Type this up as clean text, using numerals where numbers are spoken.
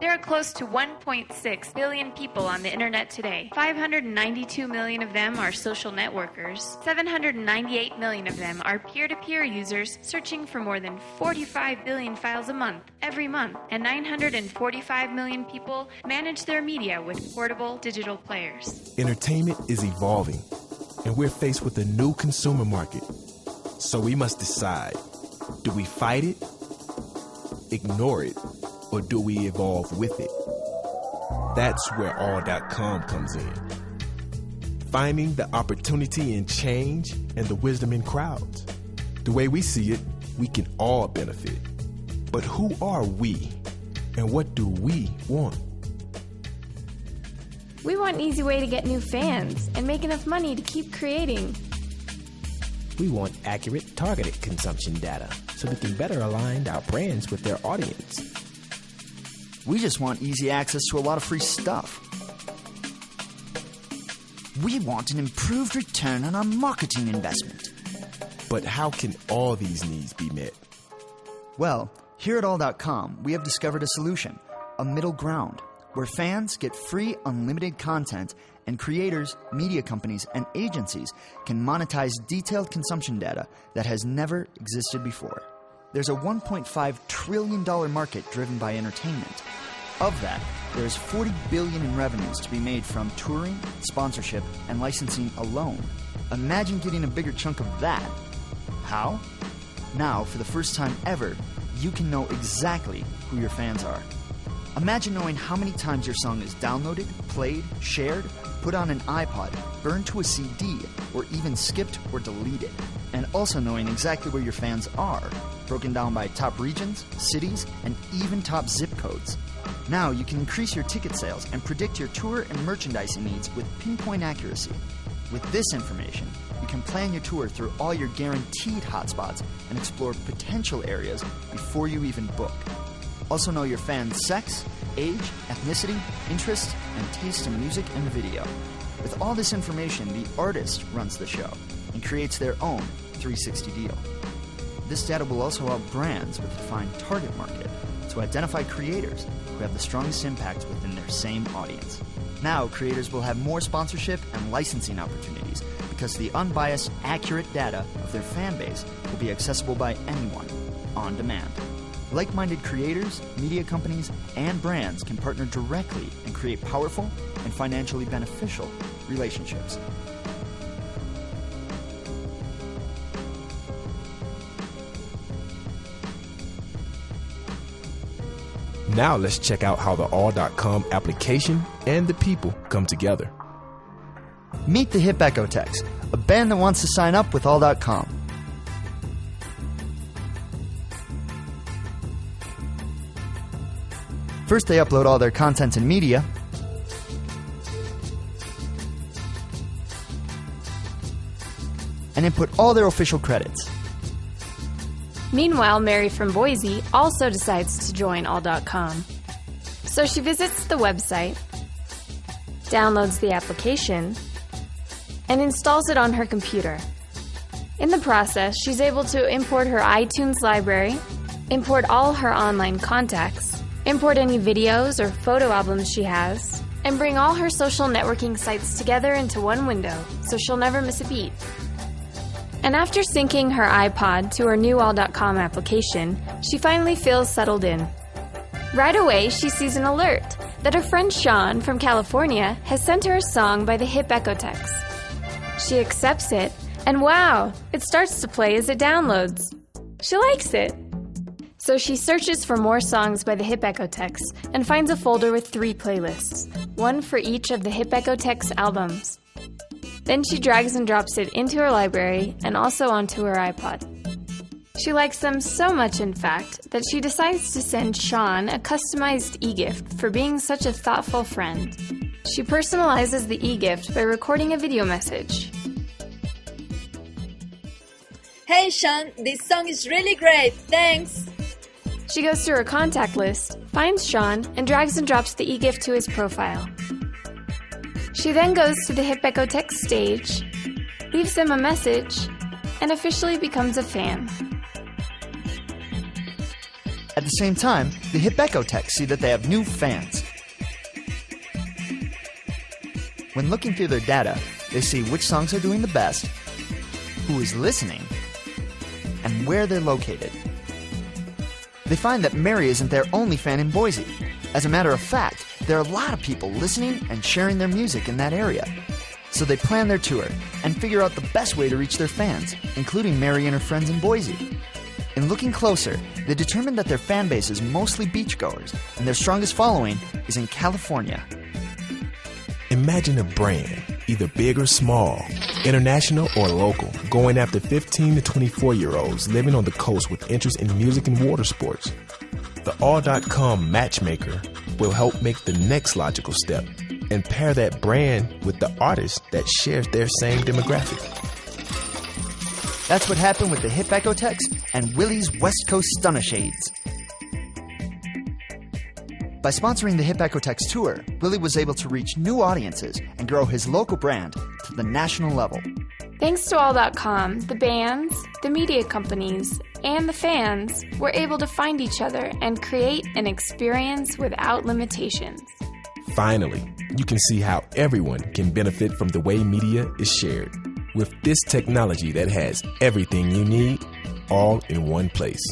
There are close to 1.6 billion people on the internet today. 592 million of them are social networkers. 798 million of them are peer-to-peer users searching for more than 45 billion files a month, every month. And 945 million people manage their media with portable digital players. Entertainment is evolving, and we're faced with a new consumer market. So we must decide, do we fight it, ignore it, or do we evolve with it? That's where All.com comes in. Finding the opportunity in change and the wisdom in crowds. The way we see it, we can all benefit. But who are we, and what do we want? We want an easy way to get new fans and make enough money to keep creating. We want accurate, targeted consumption data so we can better align our brands with their audience. We just want easy access to a lot of free stuff. We want an improved return on our marketing investment. But how can all these needs be met? Well, here at All.com, we have discovered a solution, a middle ground, where fans get free, unlimited content, and creators, media companies, and agencies can monetize detailed consumption data that has never existed before. There's a $1.5 trillion market driven by entertainment. Of that, there's $40 billion in revenues to be made from touring, sponsorship, and licensing alone. Imagine getting a bigger chunk of that. How? Now, for the first time ever, you can know exactly who your fans are. Imagine knowing how many times your song is downloaded, played, shared, put on an iPod, burned to a CD, or even skipped or deleted. And also knowing exactly where your fans are, broken down by top regions, cities, and even top zip codes. Now you can increase your ticket sales and predict your tour and merchandising needs with pinpoint accuracy. With this information, you can plan your tour through all your guaranteed hotspots and explore potential areas before you even book. Also know your fans' sex, age, ethnicity, interests, and taste in music and video. With all this information, the artist runs the show and creates their own 360 deal. This data will also help brands with a defined target market to identify creators who have the strongest impact within their same audience. Now, creators will have more sponsorship and licensing opportunities because the unbiased, accurate data of their fan base will be accessible by anyone, on demand. Like-minded creators, media companies, and brands can partner directly and create powerful and financially beneficial relationships. Now let's check out how the All.com application and the people come together. Meet the Hip Echotex, a band that wants to sign up with All.com. First, they upload all their content and media. And input all their official credits. Meanwhile, Mary from Boise also decides to join All.com. So she visits the website, downloads the application, and installs it on her computer. In the process, she's able to import her iTunes library, import all her online contacts, import any videos or photo albums she has, and bring all her social networking sites together into one window so she'll never miss a beat. And after syncing her iPod to her new All.com application, she finally feels settled in. Right away, she sees an alert that her friend Sean from California has sent her a song by the Hip Echotex. She accepts it, and wow, it starts to play as it downloads. She likes it. So she searches for more songs by the Hip Echotex and finds a folder with 3 playlists, one for each of the Hip Echotex albums. Then she drags and drops it into her library and also onto her iPod. She likes them so much, in fact, that she decides to send Sean a customized e-gift for being such a thoughtful friend. She personalizes the e-gift by recording a video message. Hey Sean, this song is really great, thanks! She goes through her contact list, finds Sean, and drags and drops the e-gift to his profile. She then goes to the Hip Echotex stage, leaves them a message, and officially becomes a fan. At the same time, the Hipekotechs see that they have new fans. When looking through their data, they see which songs are doing the best, who is listening, and where they're located. They find that Mary isn't their only fan in Boise. As a matter of fact, there are a lot of people listening and sharing their music in that area. So they plan their tour and figure out the best way to reach their fans, including Mary and her friends in Boise. In looking closer, they determined that their fan base is mostly beachgoers, and their strongest following is in California. Imagine a brand, either big or small, international or local, going after 15 to 24-year-olds living on the coast with interest in music and water sports. The All.com matchmaker will help make the next logical step and pair that brand with the artist that shares their same demographic. That's what happened with the Hipekotechs and Willie's West Coast Stunashades. By sponsoring the Hipekotechs tour, Willie was able to reach new audiences and grow his local brand to the national level. Thanks to All.com, the bands, the media companies, and the fans were able to find each other and create an experience without limitations. Finally, you can see how everyone can benefit from the way media is shared with this technology that has everything you need all in one place.